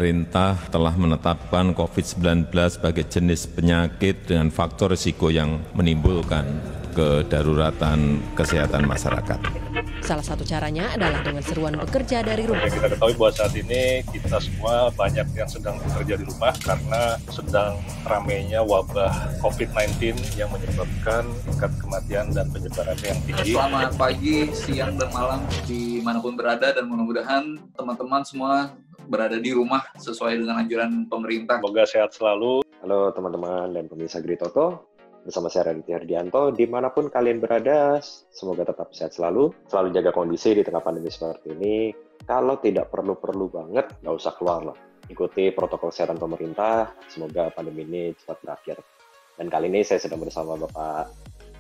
pemerintah telah menetapkan COVID-19 sebagai jenis penyakit dengan faktor risiko yang menimbulkan kedaruratan kesehatan masyarakat. Salah satu caranya adalah dengan seruan bekerja dari rumah. Kita ketahui bahwa saat ini kita semua banyak yang sedang bekerja di rumah karena sedang ramainya wabah COVID-19 yang menyebabkan tingkat kematian dan penyebaran yang tinggi. Selamat pagi, siang, dan malam dimanapun berada, dan mudah-mudahan teman-teman semua berada di rumah sesuai dengan anjuran pemerintah. Semoga sehat selalu. Halo teman-teman dan pemirsa Gritoto. Bersama saya Raditya Herdianto, dimanapun kalian berada, semoga tetap sehat selalu jaga kondisi di tengah pandemi seperti ini. Kalau tidak perlu-perlu banget, nggak usah keluar lah. Ikuti protokol kesehatan pemerintah, semoga pandemi ini cepat berakhir. Dan kali ini saya sedang bersama Bapak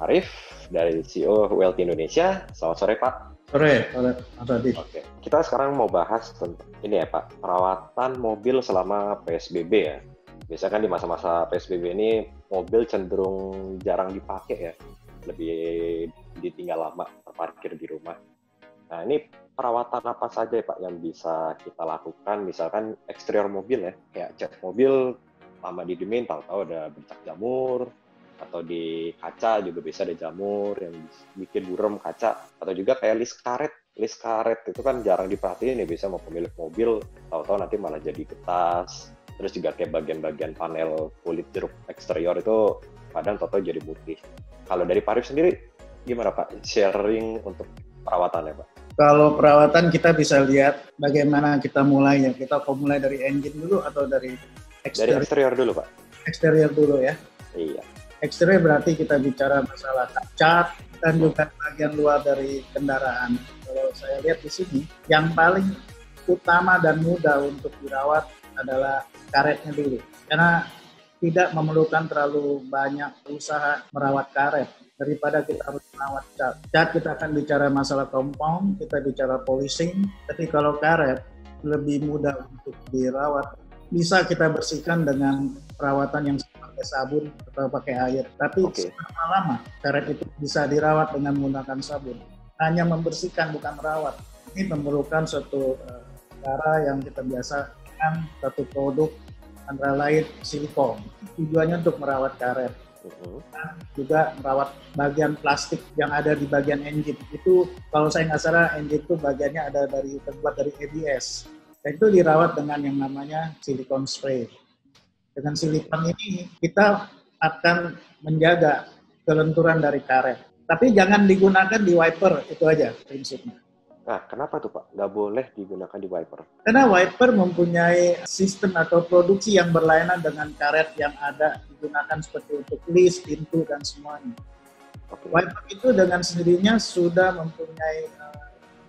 Arif dari CEO Wealth Indonesia. Selamat sore Pak. Sore, Mas Adi. Oke, kita sekarang mau bahas tentang ini ya Pak, perawatan mobil selama PSBB ya. Biasanya kan di masa-masa PSBB ini mobil cenderung jarang dipakai ya, lebih ditinggal lama terparkir di rumah. Nah ini perawatan apa saja ya Pak yang bisa kita lakukan, misalkan eksterior mobil ya, kayak cat mobil lama didiemin, tahu-tahu ada bercak jamur, atau di kaca juga bisa ada jamur yang bikin buram kaca, atau juga kayak list karet itu kan jarang diperhatiin ya, bisa mau pemilik mobil tahu-tahu nanti malah jadi getas. Terus juga kayak bagian-bagian panel kulit jeruk eksterior itu kadang tahu-tahu jadi putih. Kalau dari Pak Arif sendiri gimana Pak sharing untuk perawatannya Pak? Kalau perawatan kita bisa lihat bagaimana kita mulainya. Kita mau mulai dari engine dulu atau dari eksterior? Dari eksterior dulu Pak. Eksterior dulu ya. Iya. Eksterior berarti kita bicara masalah cat dan juga bagian luar dari kendaraan. Kalau saya lihat di sini, yang paling utama dan mudah untuk dirawat adalah karetnya dulu. Karena tidak memerlukan terlalu banyak usaha merawat karet daripada kita harus merawat cat. Cat kita akan bicara masalah compound, kita bicara polishing. Tapi kalau karet lebih mudah untuk dirawat. Bisa kita bersihkan dengan perawatan yang pakai sabun atau pakai air. Tapi selama lama karet itu bisa dirawat dengan menggunakan sabun. Hanya membersihkan bukan merawat. Ini memerlukan suatu cara yang kita biasa satu produk antara lain silikon. Tujuannya untuk merawat karet. Dan juga merawat bagian plastik yang ada di bagian engine. Itu kalau saya nggak salah engine itu bagiannya ada terbuat dari ABS. Dan itu dirawat dengan yang namanya silikon spray. Dengan silikon ini kita akan menjaga kelenturan dari karet. Tapi jangan digunakan di wiper, itu aja prinsipnya. Nah, kenapa tuh Pak? Nggak boleh digunakan di wiper? Karena wiper mempunyai sistem atau produksi yang berlainan dengan karet yang ada digunakan seperti untuk list, pintu, dan semuanya. Wiper itu dengan sendirinya sudah mempunyai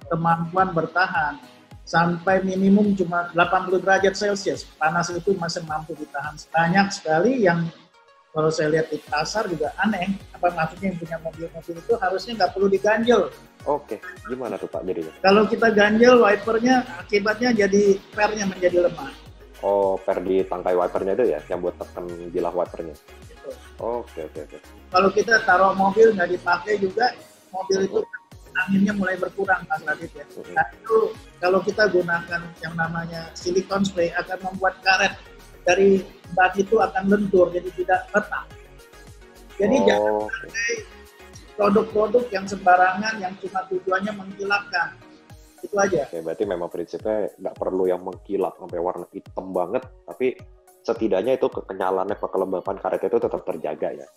kemampuan bertahan sampai minimum cuma 80 derajat Celcius. Panas itu masih mampu ditahan. Banyak sekali yang kalau saya lihat di pasar juga aneh, apa maksudnya yang punya mobil-mobil itu harusnya nggak perlu diganjel. Oke, gimana tuh Pak jadinya? Kalau kita ganjel wipernya, akibatnya jadi pernya menjadi lemah. Oh, per di tangkai wipernya itu ya, yang buat tekan bilah wipernya? Gitu. Oke. Kalau kita taruh mobil nggak dipakai juga, mobil itu anginnya mulai berkurang Mas Radit ya. Nah itu kalau kita gunakan yang namanya silikon spray akan membuat karet dari bak itu akan lentur, jadi tidak retak. Jadi jangan pakai produk-produk yang sembarangan, yang cuma tujuannya mengkilapkan. Itu aja. Oke, berarti memang prinsipnya nggak perlu yang mengkilap sampai warna hitam banget, tapi setidaknya itu kekenyalannya, kelembapan karet itu tetap terjaga ya.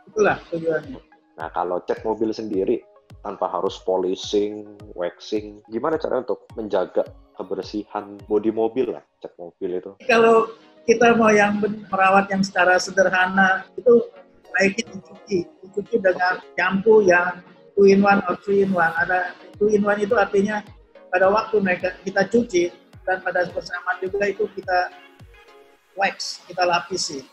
Itulah tujuannya. Nah, kalau cat mobil sendiri, tanpa harus polishing, waxing, gimana caranya untuk menjaga kebersihan bodi mobil lah, cat mobil itu? Kalau kita mau yang merawat yang secara sederhana, itu baiknya dicuci dengan shampoo yang 2-in-1 atau 3-in-1. Ada 2-in-1 itu artinya pada waktu kita cuci dan pada bersamaan juga itu kita wax, kita lapisi.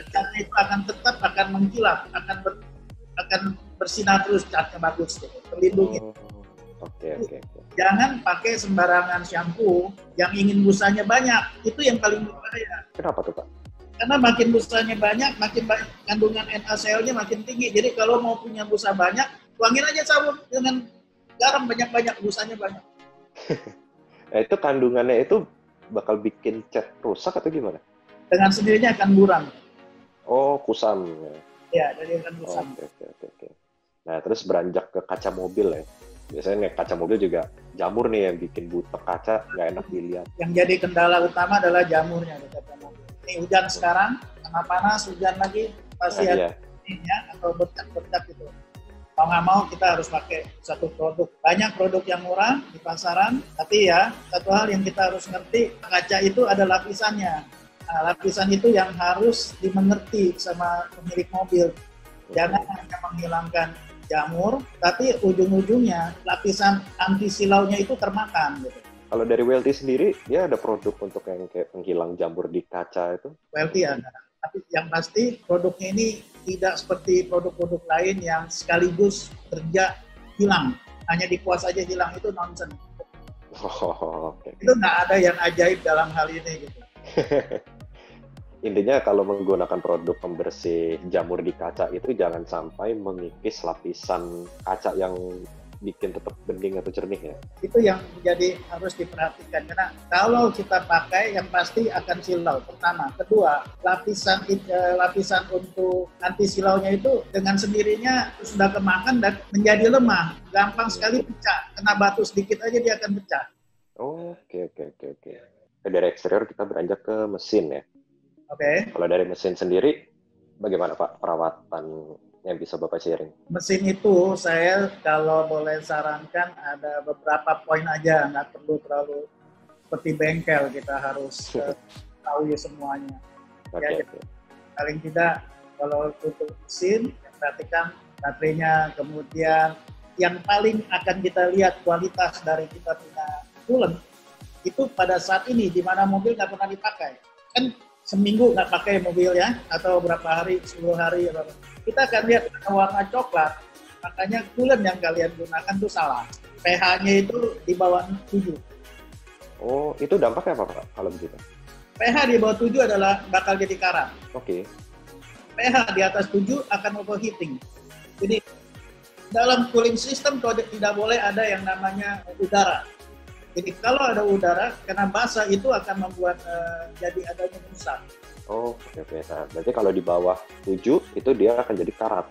Catnya itu akan tetap mengkilap, akan bersinar terus, catnya bagus, gitu, terlindungi. Oke. Jangan pakai sembarangan shampoo yang ingin busanya banyak. Itu yang paling berbahaya. Kenapa tuh Pak? Karena makin busanya banyak, makin kandungan NaCl-nya makin tinggi. Jadi kalau mau punya busa banyak, tuangin aja sabun dengan garam banyak-banyak, busanya banyak. Itu kandungannya itu bakal bikin cat rusak atau gimana? Dengan sendirinya akan buram. Oh, kusam. Ya, jadi akan kusam. Oke. Nah, terus beranjak ke kaca mobil ya. Biasanya kaca mobil juga jamur nih yang bikin butek kaca, nggak enak dilihat. Yang jadi kendala utama adalah jamurnya di kaca mobil. Ini hujan sekarang, karena panas, hujan lagi, pasti ada ya, atau bercak-bercak gitu. Mau nggak mau kita harus pakai satu produk. Banyak produk yang murah di pasaran, tapi ya satu hal yang kita harus ngerti, kaca itu ada lapisannya. Nah, lapisan itu yang harus dimengerti sama pemilik mobil. Jangan hanya menghilangkan jamur, tapi ujung-ujungnya lapisan anti silaunya itu termakan gitu. Kalau dari Welty sendiri, dia ada produk untuk yang kayak penghilang jamur di kaca itu? Welty ada, tapi yang pasti produknya ini tidak seperti produk-produk lain yang sekaligus kerja hilang, hanya dikuas aja hilang, itu nonsense. Okay. Itu nggak ada yang ajaib dalam hal ini gitu. Intinya kalau menggunakan produk pembersih jamur di kaca itu jangan sampai mengikis lapisan kaca yang bikin tetap bening atau jernih ya. Itu yang menjadi harus diperhatikan, karena kalau kita pakai yang pasti akan silau pertama. Kedua, lapisan untuk anti silaunya itu dengan sendirinya sudah kemakan dan menjadi lemah, gampang sekali pecah. Kena batu sedikit aja dia akan pecah. Oke. Dari eksterior kita beranjak ke mesin ya. Oke. Kalau dari mesin sendiri, bagaimana Pak perawatan yang bisa Bapak sharing? Mesin itu saya kalau boleh sarankan ada beberapa poin aja, nggak perlu terlalu seperti bengkel kita harus tahu semuanya. Okay. Paling tidak kalau untuk mesin, perhatikan baterainya, kemudian yang paling akan kita lihat kualitas dari kita punya coolant itu pada saat ini di mana mobil nggak pernah dipakai. Kan seminggu nggak pakai mobil ya, atau berapa hari, 10 hari, kita akan lihat warna coklat, makanya coolant yang kalian gunakan itu salah. pH-nya itu di bawah 7. Oh, itu dampaknya apa Pak kalau begitu? pH di bawah 7 adalah bakal jadi karat. Oke. pH di atas 7 akan overheating. Jadi dalam cooling system tidak boleh ada yang namanya udara. Jadi kalau ada udara, karena basah itu akan membuat jadi adanya rusak. Oh, oke. Nah, berarti kalau di bawah 7 itu dia akan jadi karat.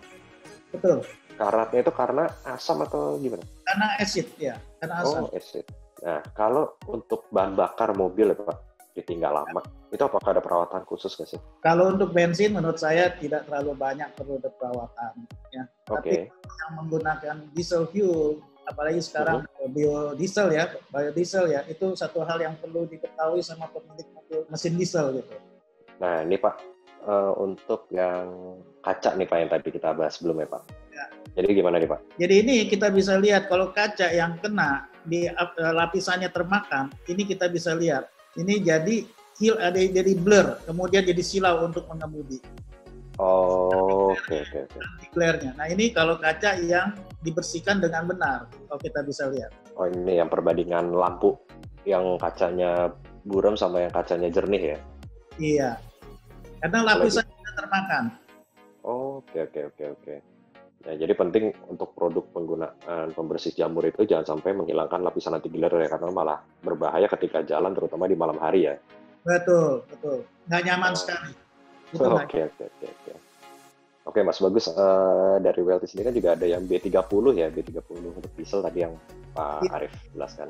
Betul. Karatnya itu karena asam atau gimana? Karena acid ya, karena asam. Oh, acid. Nah, kalau untuk bahan bakar mobil ya Pak, ditinggal lama, itu apakah ada perawatan khusus nggak sih? Kalau untuk bensin menurut saya tidak terlalu banyak perlu perawatan. Ya. Oke. Tapi yang menggunakan diesel fuel, apalagi sekarang biodiesel ya, itu satu hal yang perlu diketahui sama pemilik mobil mesin diesel gitu. Nah, ini Pak, untuk yang kaca nih Pak yang tadi kita bahas sebelumnya Pak. Ya. Jadi gimana nih Pak? Jadi ini kita bisa lihat kalau kaca yang kena di lapisannya termakan, ini kita bisa lihat. Ini jadi blur, kemudian jadi silau untuk mengemudi. Oh, oke. Glare-nya. Nah ini kalau kaca yang dibersihkan dengan benar, kalau kita bisa lihat. Oh, ini yang perbandingan lampu yang kacanya buram sama yang kacanya jernih ya? Iya, karena lapisan sudah termakan. Oh, oke. Nah, jadi penting untuk produk penggunaan pembersih jamur itu jangan sampai menghilangkan lapisan anti glare ya, karena malah berbahaya ketika jalan, terutama di malam hari ya. Betul. Nggak nyaman sekali. Oke. Oke, Mas, bagus. Dari Welty sendiri kan juga ada yang B30 ya, B30 untuk diesel tadi yang Pak Arief jelaskan.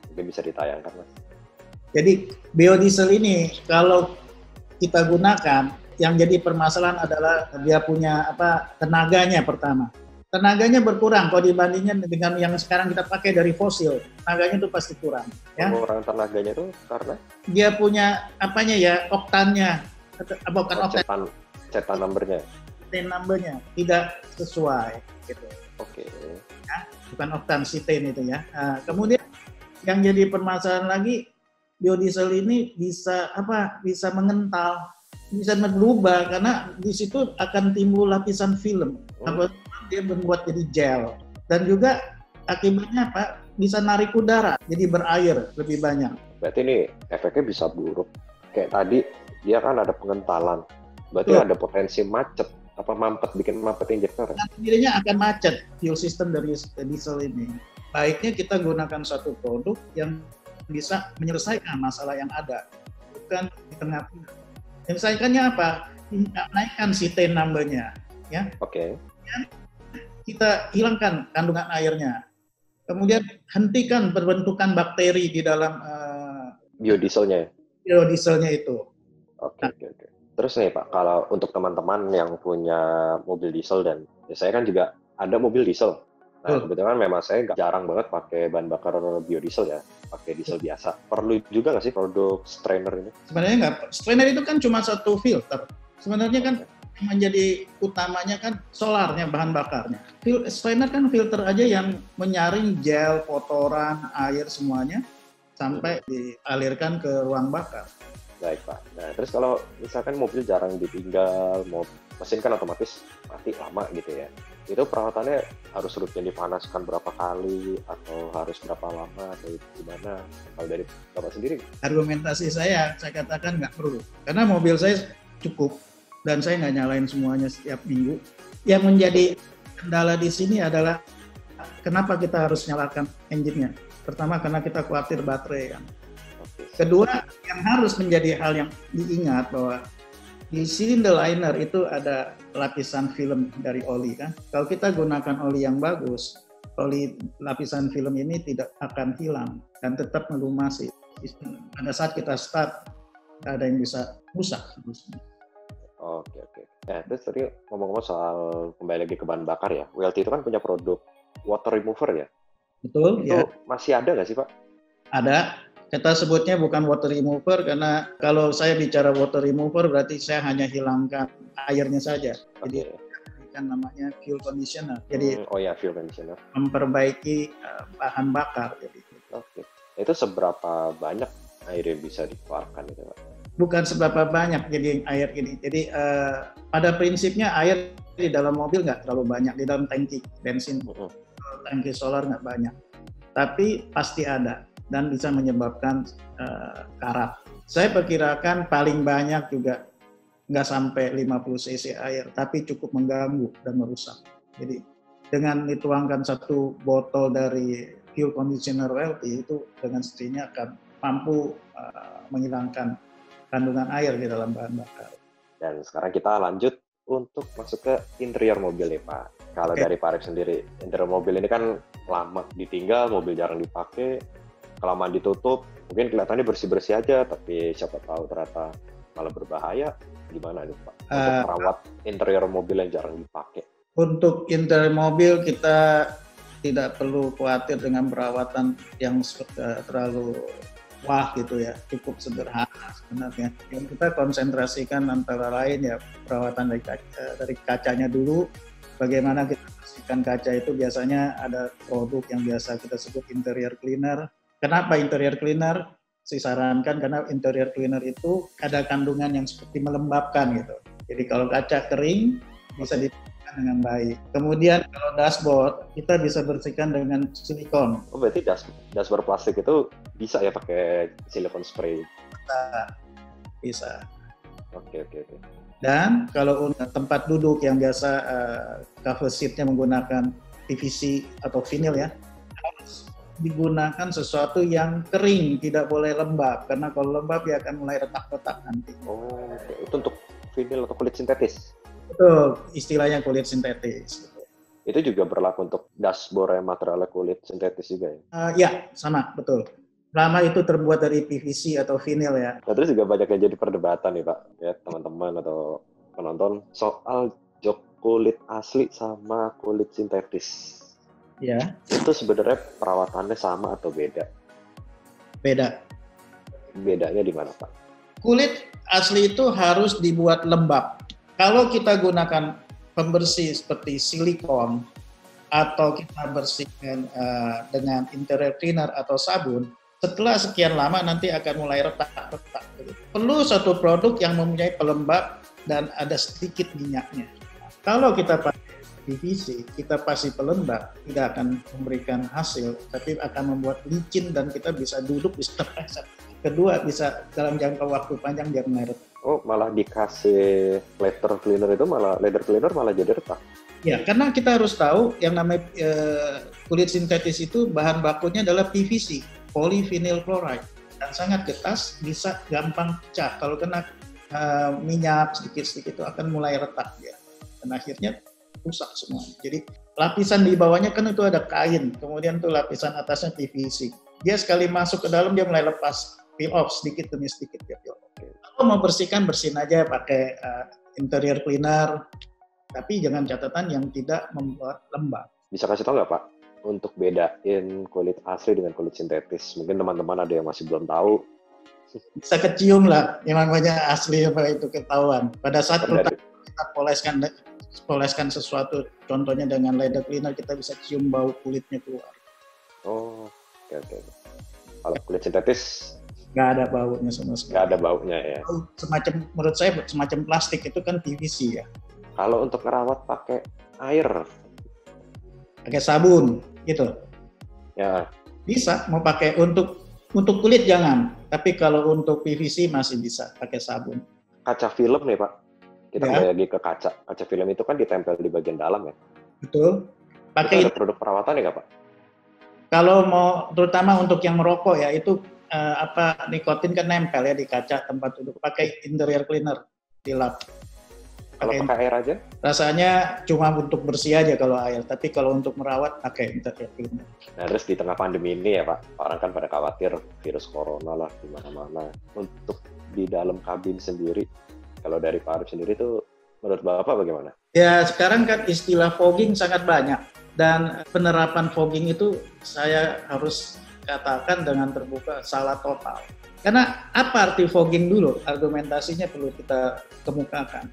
Mungkin bisa ditayangkan, Mas. Jadi biodiesel ini kalau kita gunakan, yang jadi permasalahan adalah dia punya tenaganya pertama. Tenaganya berkurang kalau dibandingkan dengan yang sekarang kita pakai dari fosil. Tenaganya itu pasti kurang. Ya. Kurang tenaganya itu karena? Dia punya oktannya. Bukan oktan. Cetan number-nya. Cetan number-nya tidak sesuai. Gitu. Oke. Ya, bukan oktan, cetan itu ya. Nah, kemudian yang jadi permasalahan lagi, biodiesel ini bisa mengental. Bisa berubah karena di situ akan timbul lapisan film. Dia membuat jadi gel dan juga akibatnya bisa narik udara jadi berair lebih banyak. Berarti ini efeknya bisa buruk. Kayak tadi dia kan ada pengentalan. Berarti ada potensi macet bikin mampet injektor. Nah, sendirinya akan macet fuel system dari diesel ini. Baiknya kita gunakan satu produk yang bisa menyelesaikan masalah yang ada, bukan di tengah-tengah. Menyelesaikannya apa? Naikkan si T number-nya, ya. Oke. Kita hilangkan kandungan airnya. Kemudian hentikan perbentukan bakteri di dalam Biodieselnya. biodieselnya itu. Oke. Terus nih Pak, kalau untuk teman-teman yang punya mobil diesel dan saya kan juga ada mobil diesel. Nah, kebetulan memang saya jarang banget pakai bahan bakar biodiesel ya, pakai diesel biasa. Perlu juga nggak sih produk strainer ini? Sebenarnya nggak. Strainer itu kan cuma satu filter. Sebenarnya kan yang menjadi utamanya kan solarnya, bahan bakarnya. Strainer kan filter aja yang menyaring gel, kotoran, air semuanya sampai dialirkan ke ruang bakar. Baik Pak. Nah terus kalau misalkan mobil jarang ditinggal, mesin kan otomatis mati lama gitu ya. Itu perawatannya harus rutin dipanaskan berapa kali atau harus berapa lama atau gimana? Kalau dari Bapak sendiri? Argumentasi saya katakan nggak perlu. Karena mobil saya cukup dan saya nggak nyalain semuanya setiap minggu. Yang menjadi kendala di sini adalah kenapa kita harus nyalakan engine-nya. Pertama karena kita khawatir baterai kan. Kedua, yang harus menjadi hal yang diingat bahwa di cylinder liner itu ada lapisan film dari oli kan. Kalau kita gunakan oli yang bagus, lapisan film ini tidak akan hilang dan tetap melumasi. Pada saat kita start, tidak ada yang bisa rusak. Oke. Nah, terus tadi ngomong-ngomong soal kembali lagi ke bahan bakar ya, WLT itu kan punya produk water remover ya? Betul, itu ya. Masih ada nggak sih Pak? Ada. Kita sebutnya bukan water remover karena kalau saya bicara water remover berarti saya hanya hilangkan airnya saja. Jadi kan namanya fuel conditioner. Jadi fuel conditioner. Memperbaiki bahan bakar. Jadi. Oke. Itu seberapa banyak air yang bisa dikeluarkan itu Pak? Bukan seberapa banyak jadi air ini. Jadi pada prinsipnya air di dalam mobil nggak terlalu banyak, di dalam tangki bensin, tangki solar nggak banyak. Tapi pasti ada dan bisa menyebabkan karat. Saya perkirakan paling banyak juga nggak sampai 50 cc air, tapi cukup mengganggu dan merusak. Jadi dengan dituangkan satu botol dari fuel conditioner WLT itu dengan sendirinya akan mampu menghilangkan kandungan air di dalam bahan bakar. Dan sekarang kita lanjut untuk masuk ke interior mobil ya Pak. Kalau dari Pak Arif sendiri, interior mobil ini kan lama ditinggal, mobil jarang dipakai, kelamaan ditutup, mungkin kelihatannya bersih-bersih aja, tapi siapa tahu ternyata malah berbahaya. Gimana nih Pak? Untuk merawat interior mobil yang jarang dipakai. Untuk interior mobil kita tidak perlu khawatir dengan perawatan yang terlalu wah gitu ya, cukup sederhana sebenarnya. Yang kita konsentrasikan antara lain ya perawatan dari kacanya dulu. Bagaimana kita bersihkan kaca itu biasanya ada produk yang biasa kita sebut interior cleaner. Kenapa interior cleaner? Saya sarankan karena interior cleaner itu ada kandungan yang seperti melembabkan gitu. Jadi kalau kaca kering bisa dibersihkan dengan baik. Kemudian kalau dashboard kita bisa bersihkan dengan silikon. Oh berarti dashboard plastik itu bisa ya pakai silikon spray? Bisa. Oke. Dan kalau tempat duduk yang biasa cover seat-nya menggunakan PVC atau vinyl ya, harus digunakan sesuatu yang kering, tidak boleh lembab, karena kalau lembab dia akan mulai retak-retak nanti. Oh, itu untuk vinyl atau kulit sintetis? Betul, istilahnya kulit sintetis. Itu juga berlaku untuk dashboard yang materialnya kulit sintetis juga ya? Ya, sama, betul. Lama itu terbuat dari PVC atau vinyl ya. Nah, terus juga banyak yang jadi perdebatan nih Pak, ya teman-teman atau penonton soal jok kulit asli sama kulit sintetis. Ya. Itu sebenarnya perawatannya sama atau beda? Beda. Bedanya di mana Pak? Kulit asli itu harus dibuat lembab. Kalau kita gunakan pembersih seperti silikon atau kita bersihkan dengan interior cleaner atau sabun, setelah sekian lama nanti akan mulai retak-retak. Perlu satu produk yang mempunyai pelembab dan ada sedikit minyaknya. Kalau kita pakai PVC, kita pasti pelembab, tidak akan memberikan hasil, tapi akan membuat licin dan kita bisa duduk di step-step. Kedua, bisa dalam jangka waktu panjang dia mulai retak. Oh, malah dikasih leather cleaner malah jadi retak? Ya, karena kita harus tahu yang namanya kulit sintetis itu bahan bakunya adalah PVC. polyvinyl chloride dan sangat getas, bisa gampang pecah. Kalau kena minyak sedikit-sedikit itu akan mulai retak ya, dan akhirnya rusak semua. Jadi lapisan di bawahnya kan itu ada kain, kemudian tuh lapisan atasnya PVC. Dia sekali masuk ke dalam dia mulai lepas, peel off sedikit demi sedikit ya. Kalau mau bersihkan, bersihin aja pakai interior cleaner, tapi jangan catatan yang tidak membuat lembab. Bisa kasih tahu nggak Pak, untuk bedain kulit asli dengan kulit sintetis? Mungkin teman-teman ada yang masih belum tahu. Bisa kecium lah, yang namanya asli apa itu ketahuan. Pada saat kita poleskan sesuatu, contohnya dengan leather cleaner, kita bisa cium bau kulitnya keluar. Oh, oke. Kalau kulit sintetis nggak ada baunya sama sekali. Nggak ada baunya ya. Menurut saya semacam plastik itu kan PVC ya. Kalau untuk merawat pakai air, pakai sabun gitu. Ya. Bisa, mau pakai untuk kulit jangan, tapi kalau untuk PVC masih bisa pakai sabun. Kaca film nih Pak, kita kembali lagi ke kaca. Kaca film itu kan ditempel di bagian dalam ya. Betul. Pakai ada produk perawatan ya nggak Pak? Kalau mau, terutama untuk yang merokok ya, itu nikotin kan nempel ya di kaca tempat duduk. Pakai interior cleaner, dilap. Kalau pakai air aja? Rasanya cuma untuk bersih aja kalau air, tapi kalau untuk merawat pakai interior cleaner. Nah, terus di tengah pandemi ini ya Pak, orang kan pada khawatir virus corona lah di mana-mana. Untuk di dalam kabin sendiri, kalau dari Pak Arif sendiri itu menurut Bapak bagaimana? Ya, sekarang kan istilah fogging sangat banyak, dan penerapan fogging itu saya harus katakan dengan terbuka salah total. Karena apa arti fogging dulu? Argumentasinya perlu kita kemukakan.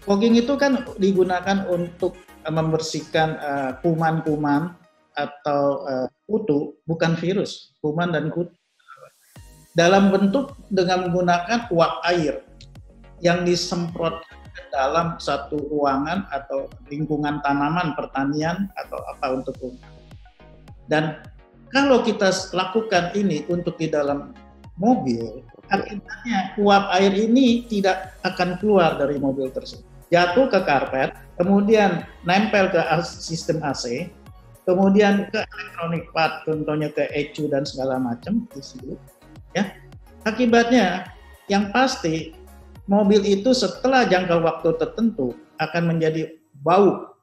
Fogging itu kan digunakan untuk membersihkan kuman-kuman atau kutu, bukan virus, kuman dan kutu. Dalam bentuk dengan menggunakan uap air yang disemprot ke dalam satu ruangan atau lingkungan tanaman, pertanian, atau apa untuk rumah. Dan kalau kita lakukan ini untuk di dalam mobil, akibatnya uap air ini tidak akan keluar dari mobil tersebut. Jatuh ke karpet, kemudian nempel ke sistem AC, kemudian ke elektronik part, contohnya ke ECU dan segala macam di situ. Ya, akibatnya yang pasti mobil itu setelah jangka waktu tertentu akan menjadi bau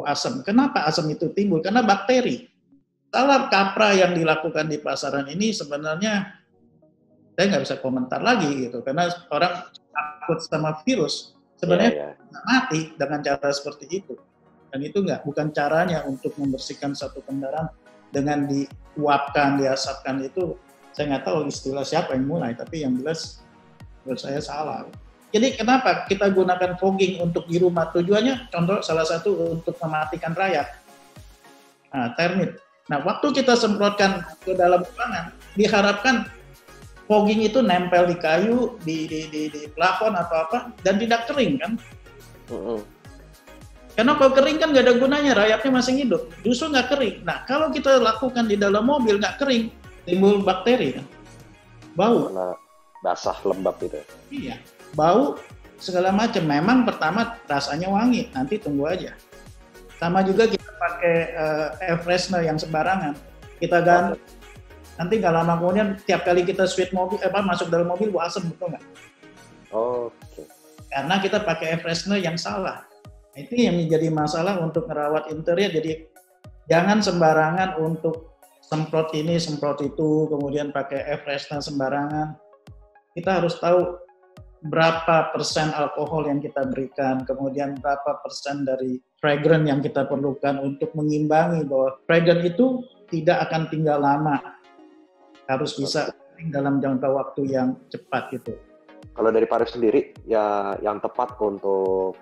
asam. Kenapa asam itu timbul? Karena bakteri. Salah kaprah yang dilakukan di pasaran ini sebenarnya saya nggak bisa komentar lagi gitu, karena orang takut sama virus. Sebenarnya mati dengan cara seperti itu, dan itu bukan caranya untuk membersihkan satu kendaraan dengan diuapkan, diasapkan itu. Saya nggak tahu istilah siapa yang mulai, tapi yang jelas menurut saya salah. Jadi kenapa kita gunakan fogging untuk di rumah? Tujuannya, contoh salah satu untuk mematikan rayap, termit. Nah, waktu kita semprotkan ke dalam ruangan, diharapkan fogging itu nempel di kayu, di plafon atau apa, dan tidak kering kan? Karena kalau kering kan nggak ada gunanya, rayapnya masih hidup. Justru nggak kering. Nah, kalau kita lakukan di dalam mobil nggak kering, timbul bakteri kan? Bau. Karena basah, lembab gitu. Iya, bau segala macam. Memang pertama rasanya wangi, nanti tunggu aja. Sama juga kita pakai air freshener yang sembarangan. Kita ganti. Nanti nggak lama kemudian tiap kali kita switch mobil, masuk dalam mobil bau asam, betul nggak? Oke. Karena kita pakai air freshener yang salah. Itu yang menjadi masalah untuk merawat interior. Jadi jangan sembarangan untuk semprot ini, semprot itu, kemudian pakai air freshener sembarangan. Kita harus tahu berapa persen alkohol yang kita berikan, kemudian berapa persen dari fragrance yang kita perlukan untuk mengimbangi bahwa fragrance itu tidak akan tinggal lama. Harus bisa dalam jangka waktu yang cepat gitu. Kalau dari Pak Arif sendiri, ya yang tepat untuk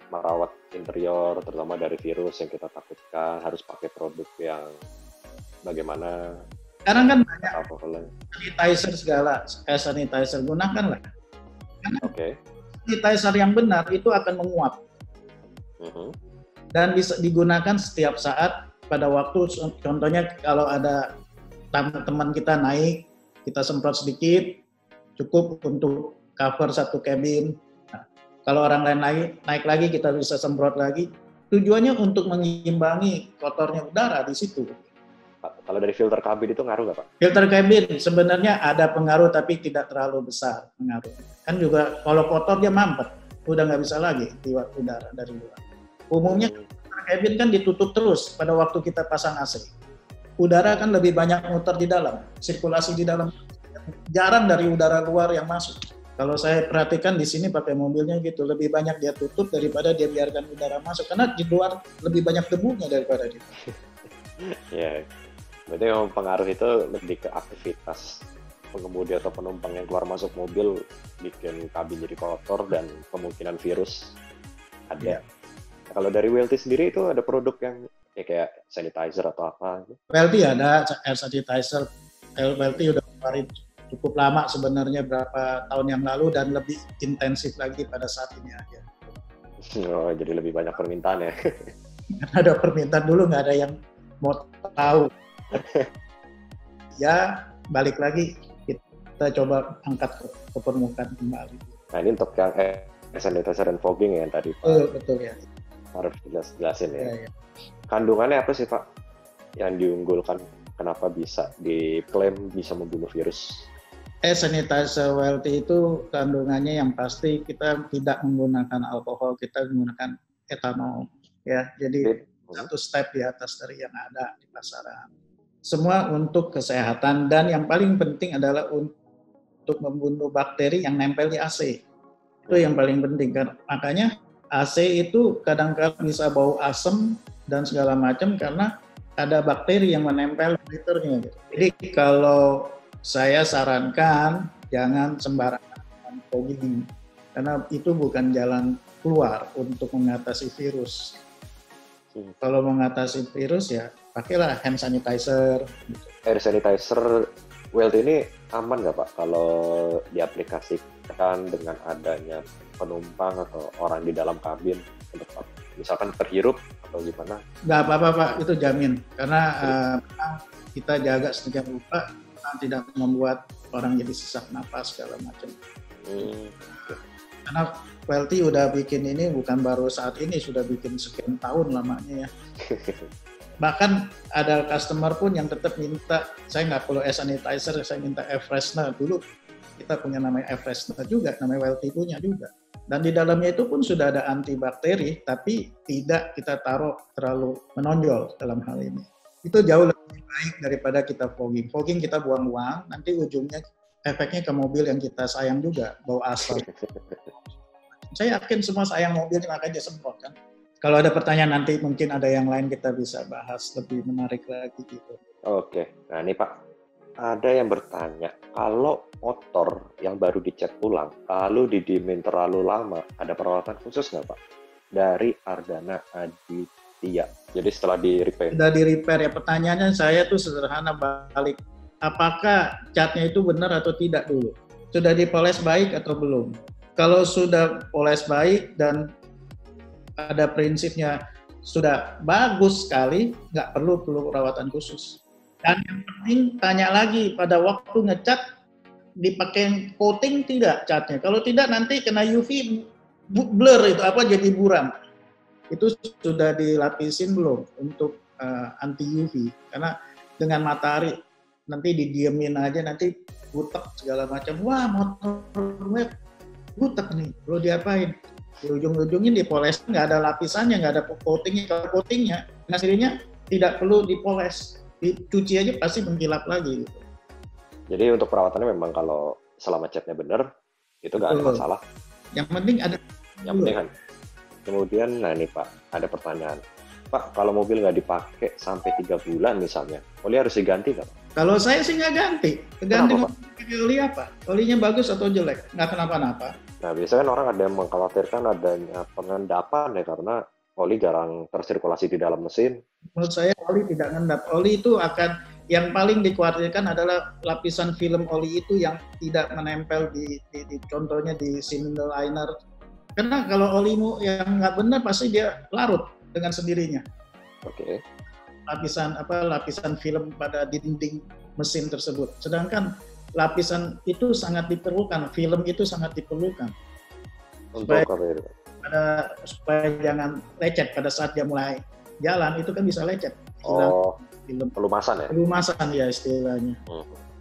merawat interior, terutama dari virus yang kita takutkan, harus pakai produk yang bagaimana? Sekarang kan banyak sanitizer segala, sanitizer gunakanlah. Oke. Sanitizer yang benar itu akan menguap. Dan bisa digunakan setiap saat pada waktu, contohnya kalau ada teman kita naik, kita semprot sedikit, cukup untuk cover satu kabin. Nah, kalau orang lain naik lagi, kita bisa semprot lagi. Tujuannya untuk mengimbangi kotornya udara di situ. Kalau dari filter kabin itu ngaruh nggak Pak? Filter kabin sebenarnya ada pengaruh tapi tidak terlalu besar pengaruh. Kan juga kalau kotor dia mampet, udah nggak bisa lagi lewat udara dari luar. Umumnya filter kabin kan ditutup terus pada waktu kita pasang AC. Udara kan lebih banyak muter di dalam, sirkulasi di dalam. Jarang dari udara luar yang masuk. Kalau saya perhatikan di sini pakai mobilnya gitu, lebih banyak dia tutup daripada dia biarkan udara masuk. Karena di luar lebih banyak debunya daripada di dalam. Ya, berarti memang pengaruh itu lebih ke aktivitas pengemudi atau penumpang yang keluar masuk mobil bikin kabin jadi kotor dan kemungkinan virus ada. Nah, kalau dari WLT sendiri itu ada produk yang ya kayak sanitizer atau apa? WLT ada air sanitizer. WLT udah keluarin cukup lama sebenarnya berapa tahun yang lalu dan lebih intensif lagi pada saat ini aja. Oh, jadi lebih banyak permintaan ya? Ada permintaan dulu nggak ada yang mau tahu. Ya balik lagi kita coba angkat ke permukaan kembali. Nah ini untuk yang sanitizer dan fogging yang tadi Pak. Betul ya. Harus jelasin ya. Ya. Kandungannya apa sih Pak yang diunggulkan? Kenapa bisa diklaim bisa membunuh virus? Sanitizer WLT itu kandungannya yang pasti kita tidak menggunakan alkohol, kita menggunakan etanol. Ya, jadi satu step di atas dari yang ada di pasaran. Semua untuk kesehatan dan yang paling penting adalah untuk membunuh bakteri yang nempel di AC. Itu yang paling penting kan. Makanya AC itu kadang-kadang bisa bau asam dan segala macam karena ada bakteri yang menempel di filternya. Jadi kalau saya sarankan jangan sembarangan fogging karena itu bukan jalan keluar untuk mengatasi virus. Kalau mengatasi virus ya pakailah hand sanitizer. Air sanitizer WLT ini aman nggak Pak kalau diaplikasikan dengan adanya penumpang atau orang di dalam kabin untuk misalkan terhirup atau gimana? Nggak apa-apa Pak, itu jamin. Karena kita jaga sedemikian rupa tidak membuat orang jadi sesak napas segala macam. Karena WLT udah bikin ini bukan baru saat ini, sudah bikin sekian tahun lamanya ya. Bahkan ada customer pun yang tetap minta, saya nggak perlu air sanitizer, saya minta air freshener. Dulu kita punya namanya air freshener juga, namanya WLT punya juga. Dan di dalamnya itu pun sudah ada antibakteri, tapi tidak kita taruh terlalu menonjol dalam hal ini. Itu jauh lebih baik daripada kita fogging. Fogging kita buang-buang, nanti ujungnya efeknya ke mobil yang kita sayang juga, bau asap. Saya yakin semua sayang mobil, makanya dia semprot kan. Kalau ada pertanyaan nanti mungkin ada yang lain kita bisa bahas lebih menarik lagi gitu. Oke, nah ini Pak, ada yang bertanya, kalau motor yang baru dicat ulang, lalu didiemin terlalu lama, ada perawatan khusus nggak Pak? Dari Ardana Aditya. Jadi setelah di-repair. Sudah di-repair ya, pertanyaannya saya tuh sederhana balik. Apakah catnya itu benar atau tidak dulu? Sudah dipoles baik atau belum? Kalau sudah poles baik dan ada prinsipnya sudah bagus sekali, nggak perlu perawatan khusus. Dan yang penting tanya lagi pada waktu ngecat dipakai coating tidak catnya. Kalau tidak nanti kena UV blur itu apa jadi buram. Itu sudah dilapisin belum untuk anti UV? Karena dengan matahari nanti didiemin aja nanti butek segala macam. Wah motor gue butek nih, perlu diapain? Di ujung-ujungnya dipoles, nggak ada lapisannya, nggak ada coatingnya. Kalau coatingnya, hasilnya tidak perlu dipoles, dicuci aja pasti mengkilap lagi. Gitu. Jadi untuk perawatannya memang kalau selama catnya benar, itu nggak ada masalah. Yang penting ada. Yang penting kan. Kemudian, nah ini Pak, ada pertanyaan. Pak, kalau mobil nggak dipakai sampai 3 bulan misalnya, oli harus diganti nggak Pak? Kalau saya sih nggak ganti. Ganti oli apa? Olinya bagus atau jelek? Nggak kenapa-napa. Nah, biasanya kan orang ada yang mengkhawatirkan adanya pengendapan ya, karena oli jarang tersirkulasi di dalam mesin. Menurut saya oli tidak ngendap. Oli itu akan, yang paling dikhawatirkan adalah lapisan film oli itu yang tidak menempel di contohnya di cylinder liner. Karena kalau olimu yang nggak benar pasti dia larut dengan sendirinya. Oke. Lapisan film pada dinding mesin tersebut. Sedangkan lapisan itu sangat diperlukan, film itu sangat diperlukan. Supaya jangan lecet pada saat dia mulai jalan, itu kan bisa lecet. film Pelumasan ya? pelumasan ya istilahnya.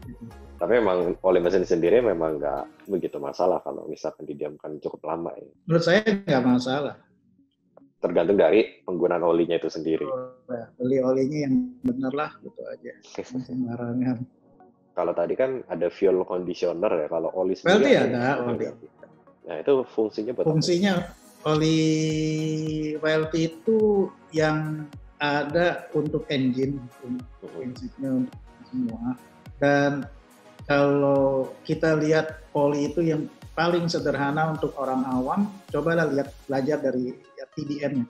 Gitu. Tapi memang oli mesin sendiri memang nggak begitu masalah kalau misalkan didiamkan cukup lama ya. Menurut saya nggak masalah. Tergantung dari penggunaan olinya itu sendiri. Beli olinya yang benar lah, gitu aja. Sembarangan. Kalau tadi kan ada fuel conditioner ya, kalau oli Berarti sendiri ada oli. Nah itu fungsinya buat Fungsinya oli WLT itu yang ada untuk engine, prinsipnya untuk semua. Dan kalau kita lihat oli itu yang paling sederhana untuk orang awam, cobalah lihat, belajar dari TBN,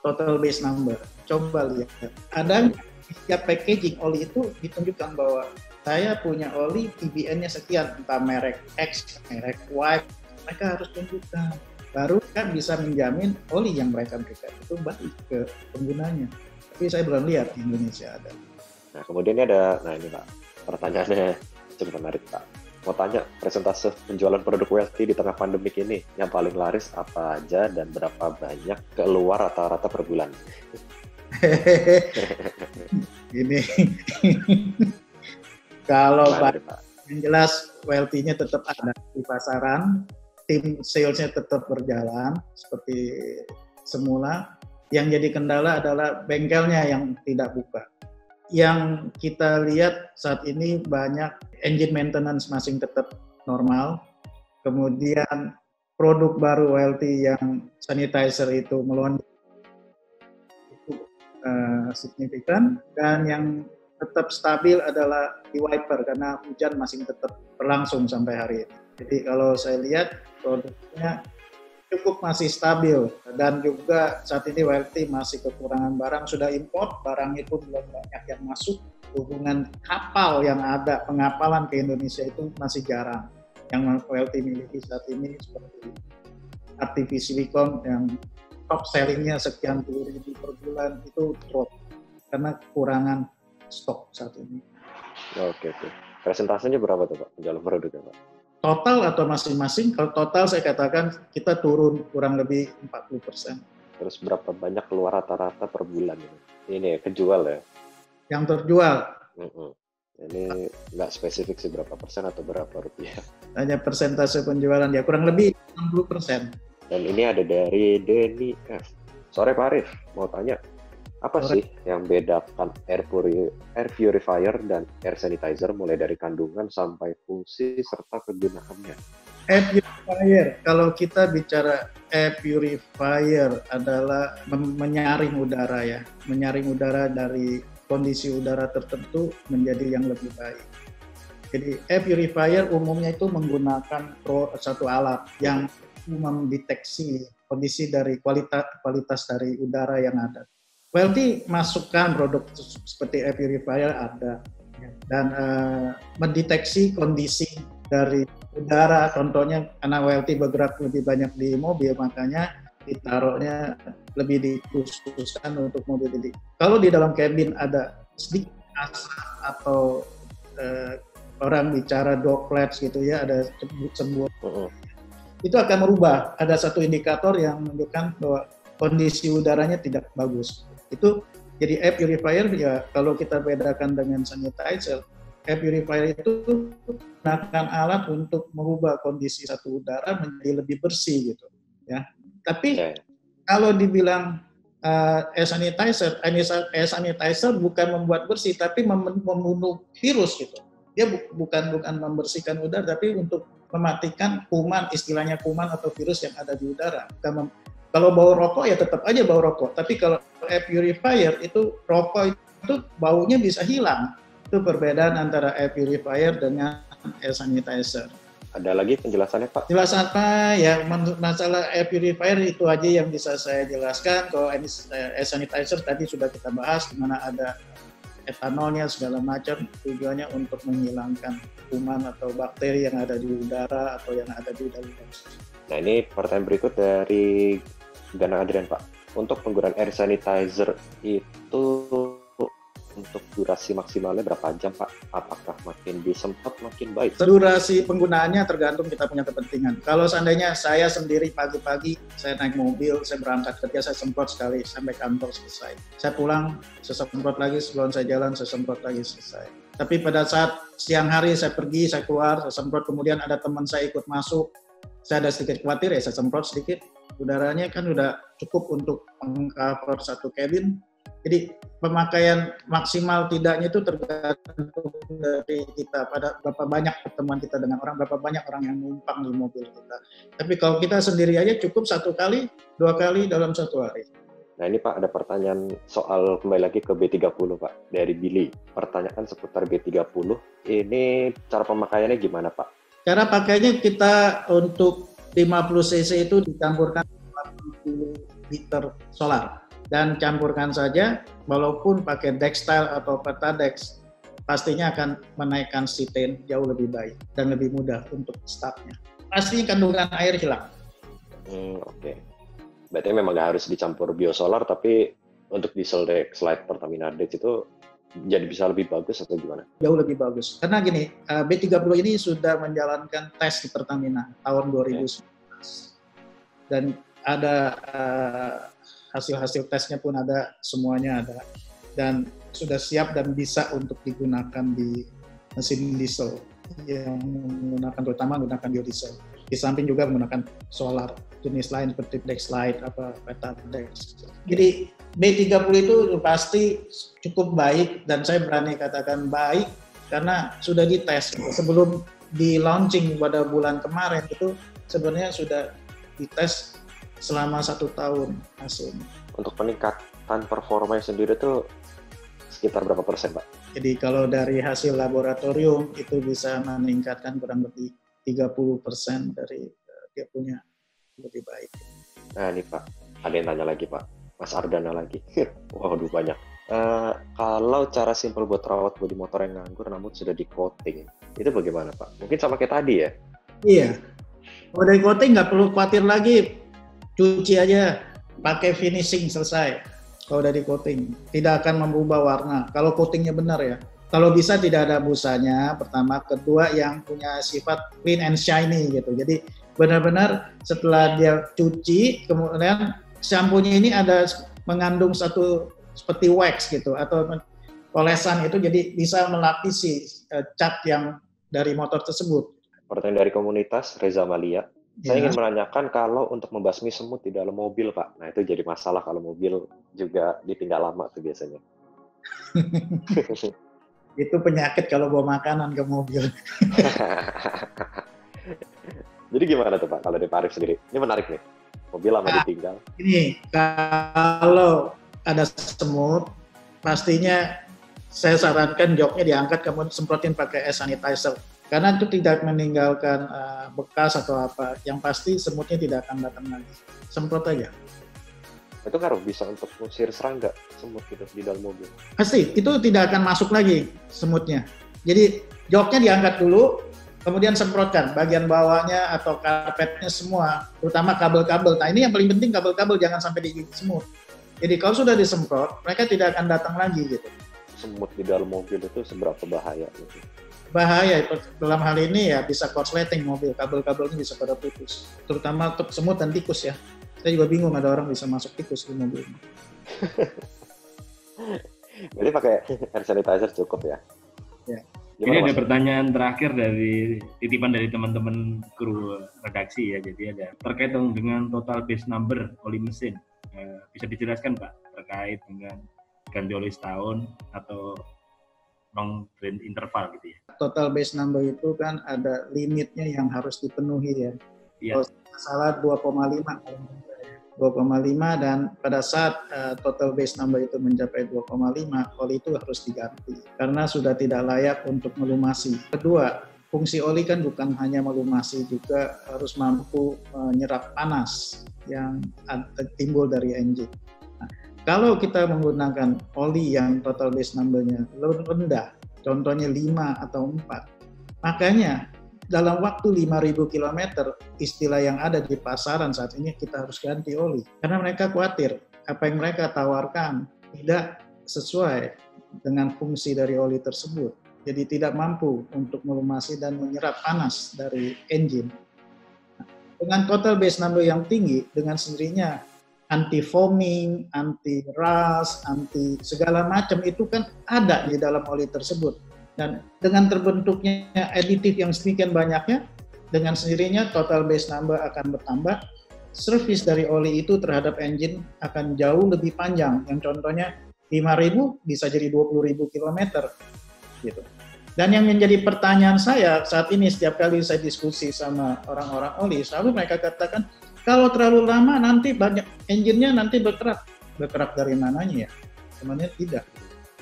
total base number. Coba lihat. Ada setiap packaging oli itu ditunjukkan bahwa saya punya oli TBN-nya sekian, entah merek X, merek Y, mereka harus tunjukkan. Baru kan bisa menjamin oli yang mereka berikan itu baik ke penggunanya. Tapi saya belum lihat di Indonesia ada. Nah kemudian ada, nah ini Pak, pertanyaannya cukup menarik Pak. Mau tanya, presentase penjualan produk WLT di tengah pandemik ini, yang paling laris apa aja dan berapa banyak keluar rata-rata per bulan? Ini kalau Pak? yang jelas WLT-nya tetap ada di pasaran, tim sales-nya tetap berjalan seperti semula. Yang jadi kendala adalah bengkelnya yang tidak buka. Yang kita lihat saat ini banyak engine maintenance masih tetap normal. Kemudian produk baru WLT yang sanitizer itu melonjak signifikan, dan yang tetap stabil adalah di wiper karena hujan masih tetap berlangsung sampai hari ini. Jadi kalau saya lihat produknya cukup masih stabil, dan juga saat ini WLT masih kekurangan barang, sudah import, barang itu belum banyak yang masuk. Hubungan kapal yang ada, pengapalan ke Indonesia itu masih jarang. Yang WLT miliki saat ini seperti RTV Silicon yang top sellingnya sekian puluh ribu per bulan itu drop karena kekurangan stok saat ini. Oke. Presentasenya berapa tuh Pak, penjualan produknya Pak? Total atau masing-masing? Kalau total saya katakan kita turun kurang lebih 40%. Terus berapa banyak keluar rata-rata per bulan ini? Ini ya, kejual ya? Yang terjual. Ini nggak spesifik sih berapa persen atau berapa rupiah. Hanya persentase penjualan ya kurang lebih 60%. Dan ini ada dari Denny F. Sore Pak Arif, mau tanya, apa sih yang bedakan air purifier dan air sanitizer mulai dari kandungan sampai fungsi serta kegunaannya? Air purifier, kalau kita bicara air purifier adalah menyaring udara ya, menyaring udara dari kondisi udara tertentu menjadi yang lebih baik. Jadi air purifier umumnya itu menggunakan satu alat yang mendeteksi kondisi dari kualitas dari udara yang ada. WLT masukkan produk seperti air purifier ada, dan mendeteksi kondisi dari udara. Contohnya karena WLT bergerak lebih banyak di mobil, makanya ditaruhnya lebih dikhususkan untuk mobil ini. Kalau di dalam kabin ada sedikit asap atau orang bicara droplets gitu ya, ada cembur, itu akan merubah. Ada satu indikator yang menunjukkan bahwa kondisi udaranya tidak bagus. Itu jadi air purifier ya, kalau kita bedakan dengan sanitizer, air purifier itu menggunakan alat untuk merubah kondisi satu udara menjadi lebih bersih gitu ya. Tapi kalau dibilang air sanitizer bukan membuat bersih tapi membunuh virus gitu. Dia bukan membersihkan udara tapi untuk mematikan kuman, istilahnya kuman atau virus yang ada di udara. Kalau bau rokok ya tetap aja bau rokok, tapi kalau air purifier itu rokok itu baunya bisa hilang. Itu perbedaan antara air purifier dengan air sanitizer. Ada lagi penjelasannya Pak? Jelas apa ya, masalah air purifier itu aja yang bisa saya jelaskan. Kalau air sanitizer tadi sudah kita bahas, di mana ada etanolnya segala macam, tujuannya untuk menghilangkan kuman atau bakteri yang ada di udara atau yang ada di dalam. Nah ini pertanyaan berikut dari Gana Adrian Pak. Untuk penggunaan air sanitizer itu untuk durasi maksimalnya berapa jam Pak? Apakah makin disemprot makin baik? Durasi penggunaannya tergantung kita punya kepentingan. Kalau seandainya saya sendiri pagi-pagi, saya naik mobil, saya berangkat kerja, saya semprot sekali sampai kantor selesai. Saya pulang, saya semprot lagi, sebelum saya jalan, saya semprot lagi, selesai. Tapi pada saat siang hari saya pergi, saya keluar, saya semprot, kemudian ada teman saya ikut masuk, saya ada sedikit khawatir ya, saya semprot sedikit. Udaranya kan udah cukup untuk meng-cover satu cabin. Jadi pemakaian maksimal tidaknya itu tergantung dari kita, pada berapa banyak pertemuan kita dengan orang, berapa banyak orang yang numpang di mobil kita. Tapi kalau kita sendiri aja cukup 1 kali, 2 kali dalam 1 hari. Nah ini Pak, ada pertanyaan soal kembali lagi ke B30 Pak, dari Billy. Pertanyaan seputar B30, ini cara pemakaiannya gimana Pak? Cara pakainya kita untuk 50 cc itu dicampurkan 40 liter solar. Dan campurkan saja, walaupun pakai Dextile atau Pertadex, pastinya akan menaikkan cetane jauh lebih baik dan lebih mudah untuk startnya. Pasti kandungan air hilang. Oke. Berarti memang nggak harus dicampur biosolar, tapi untuk diesel Dexlite Pertamina Dex itu jadi bisa lebih bagus atau gimana? Jauh lebih bagus. Karena gini, B30 ini sudah menjalankan tes di Pertamina tahun 2019. Dan ada hasil-hasil tesnya pun ada, semuanya ada. Dan sudah siap dan bisa untuk digunakan di mesin diesel yang menggunakan, terutama menggunakan biodiesel. Di samping juga menggunakan solar jenis lain seperti Dexlite, Pertadex. Jadi B30 itu pasti cukup baik, dan saya berani katakan baik karena sudah dites. Sebelum di launching pada bulan kemarin itu sebenarnya sudah dites selama 1 tahun hasilnya. Untuk peningkatan performa sendiri itu sekitar berapa persen Pak? Jadi kalau dari hasil laboratorium itu bisa meningkatkan kurang lebih 30% dari dia punya lebih baik. Nah ini Pak, ada yang tanya lagi Pak, Mas Ardana lagi. Waduh banyak. Kalau cara simpel buat rawat bodi motor yang nganggur namun sudah di coating, itu bagaimana Pak? Mungkin sama kayak tadi ya? Iya. Kalau dari coating nggak perlu khawatir lagi, cuci aja, pakai finishing, selesai. Kalau dari coating, tidak akan merubah warna. Kalau coatingnya benar ya. Kalau bisa tidak ada busanya, pertama. Kedua, yang punya sifat clean and shiny gitu. Jadi benar-benar setelah dia cuci, kemudian shampoo-nya ini ada mengandung satu seperti wax gitu, atau olesan itu, jadi bisa melapisi cat yang dari motor tersebut. Pertanyaan dari komunitas, Reza Malia. Saya ingin menanyakan kalau untuk membasmi semut di dalam mobil, Pak. Nah, itu jadi masalah kalau mobil juga ditinggal lama tuh biasanya. Itu penyakit kalau bawa makanan ke mobil. Jadi gimana tuh, Pak, kalau di Pak Arif sendiri? Ini menarik nih. Mobil lama ditinggal. Ini, kalau ada semut, pastinya saya sarankan joknya diangkat, kemudian semprotin pakai hand sanitizer. Karena itu tidak meninggalkan bekas atau apa. Yang pasti semutnya tidak akan datang lagi. Semprot aja. Itu ngaruh bisa untuk mengusir serangga semut gitu di dalam mobil? Pasti, itu tidak akan masuk lagi semutnya. Jadi joknya diangkat dulu, kemudian semprotkan bagian bawahnya atau karpetnya semua, terutama kabel-kabel. Nah ini yang paling penting, kabel-kabel jangan sampai digigit semut. Jadi kalau sudah disemprot, mereka tidak akan datang lagi gitu. Semut di dalam mobil itu seberapa bahaya gitu? Bahaya dalam hal ini ya bisa korsleting mobil, kabel-kabelnya bisa pada putus, terutama untuk semut dan tikus ya. Saya juga bingung ada orang bisa masuk tikus di mobil. Jadi pakai hand sanitizer cukup ya? Ya. Ini ada pertanyaan terakhir dari titipan dari teman-teman kru redaksi ya. Jadi ada terkait dengan total base number oli mesin. Bisa dijelaskan Pak terkait dengan ganti oli setahun atau long drain interval gitu ya. Total base number itu kan ada limitnya yang harus dipenuhi ya. Iya. Kalau salah 2,5 dan pada saat total base number itu mencapai 2,5, oli itu harus diganti karena sudah tidak layak untuk melumasi. Kedua, fungsi oli kan bukan hanya melumasi, juga harus mampu menyerap panas yang timbul dari engine. Nah, kalau kita menggunakan oli yang total base number-nya rendah, contohnya 5 atau 4, makanya dalam waktu 5.000 km, istilah yang ada di pasaran saat ini, kita harus ganti oli. Karena mereka khawatir apa yang mereka tawarkan tidak sesuai dengan fungsi dari oli tersebut. Jadi tidak mampu untuk melumasi dan menyerap panas dari engine. Dengan total base number yang tinggi, dengan sendirinya anti foaming, anti rust, anti segala macam itu kan ada di dalam oli tersebut. Dan dengan terbentuknya aditif yang sedemikian banyaknya, dengan sendirinya total base number akan bertambah. Service dari oli itu terhadap engine akan jauh lebih panjang. Yang contohnya 5.000 bisa jadi 20.000 kilometer gitu. Dan yang menjadi pertanyaan saya saat ini setiap kali saya diskusi sama orang-orang oli, selalu mereka katakan, kalau terlalu lama nanti banyak engine-nya nanti berkerak. Berkerak dari mananya ya? Sebenarnya tidak.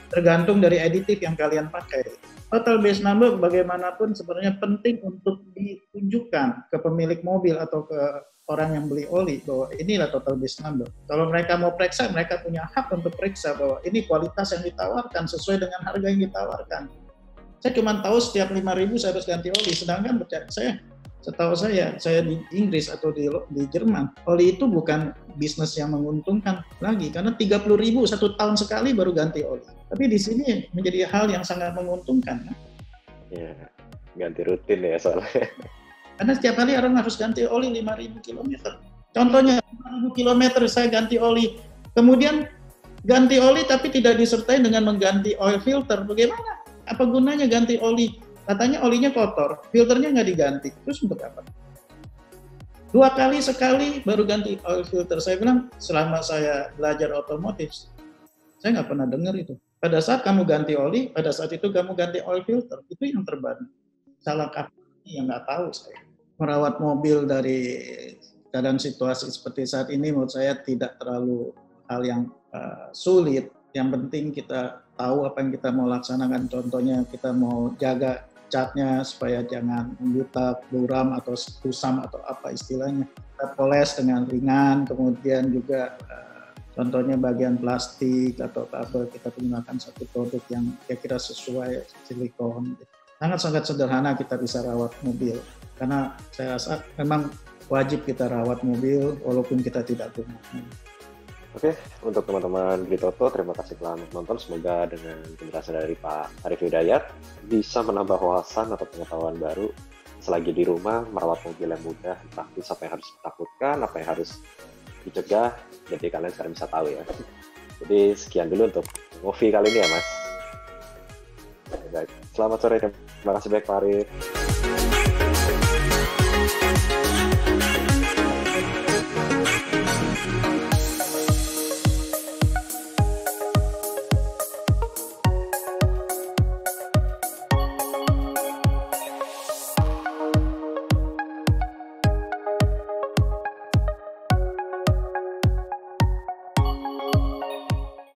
Tergantung dari aditif yang kalian pakai. Total base number bagaimanapun sebenarnya penting untuk ditunjukkan ke pemilik mobil atau ke orang yang beli oli bahwa inilah total base number. Kalau mereka mau periksa, mereka punya hak untuk periksa bahwa ini kualitas yang ditawarkan sesuai dengan harga yang ditawarkan. Saya cuma tahu setiap 5.000 saya harus ganti oli, sedangkan setahu saya di Inggris atau di Jerman, oli itu bukan bisnis yang menguntungkan lagi, karena 30.000 1 tahun sekali baru ganti oli. Tapi di sini menjadi hal yang sangat menguntungkan. Ya, ganti rutin ya soalnya. Karena setiap hari orang harus ganti oli 5.000 km. Contohnya 5.000 km saya ganti oli, kemudian ganti oli tapi tidak disertai dengan mengganti oil filter. Bagaimana? Apa gunanya ganti oli? Katanya olinya kotor, filternya nggak diganti. Terus untuk apa? 2 kali sekali baru ganti oil filter. Saya bilang, selama saya belajar otomotif, saya nggak pernah dengar itu. Pada saat kamu ganti oli, pada saat itu kamu ganti oil filter. Itu yang terbaru. Salah kaprah yang nggak tahu saya. Merawat mobil dari keadaan situasi seperti saat ini, menurut saya tidak terlalu hal yang sulit. Yang penting kita tahu apa yang kita mau laksanakan. Contohnya kita mau jaga catnya supaya jangan butak, buram atau kusam atau apa istilahnya. Kita poles dengan ringan, kemudian juga contohnya bagian plastik atau kabel kita gunakan satu produk yang kira-kira sesuai silikon. Sangat-sangat sederhana kita bisa rawat mobil. Karena saya rasa memang wajib kita rawat mobil walaupun kita tidak punya. Oke, untuk teman-teman Beli Toto, terima kasih telah menonton. Semoga dengan penjelasan dari Pak Arif Hidayat bisa menambah wawasan atau pengetahuan baru selagi di rumah merawat mobil yang mudah, praktis, apa yang harus ditakutkan, apa yang harus dicegah. Jadi kalian sekarang bisa tahu ya. Jadi sekian dulu untuk movie kali ini ya Mas. Baik, selamat sore, terima kasih banyak Pak Arif.